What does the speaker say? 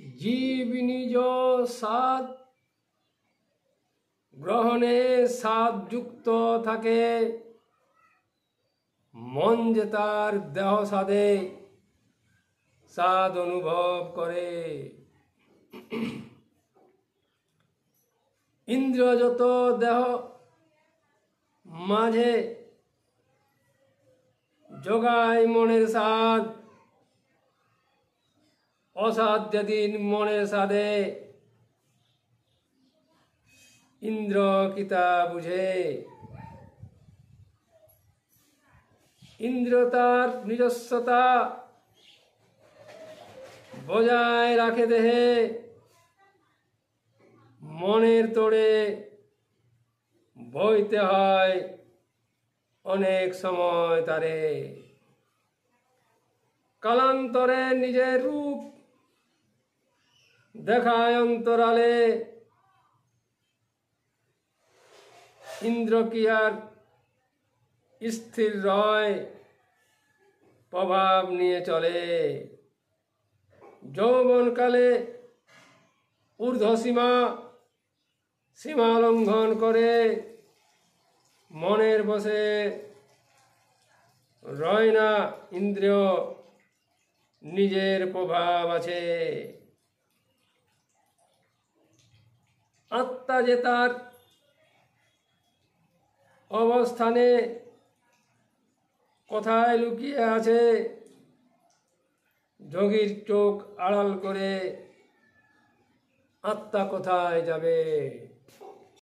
জীব নিজ স্বাদ গ্রহণে স্বাদ যুক্ত থাকে, মন যে তার দেহ স্বাদে স্বাদ অনুভব করে। ইন্দ্রিয় যত দেহ মাঝে যোগায় মনের স্বাদ, অসাধ যেদিন মনের স্বাদে ইন্দ্র কিতা বুঝে। ইন্দ্র তার নিজস্বতা বজায় রাখে দেহে, মনের তোড়ে বইতে হয় অনেক সময় তারে। কালান্তরে নিজের রূপ দেখায় অন্তরালে, ইন্দ্র কি আর স্থির রয়, প্রভাব নিয়ে চলে। যৌবনকালে ঊর্ধ্বসীমা সীমা লঙ্ঘন করে, মনের বসে রয় না ইন্দ্রিয়, নিজের প্রভাব আছে। আত্মা যে তার অবস্থানে কোথায় লুকিয়ে আছে, যোগীর চোখ আড়াল করে আত্মা কোথায় যাবে।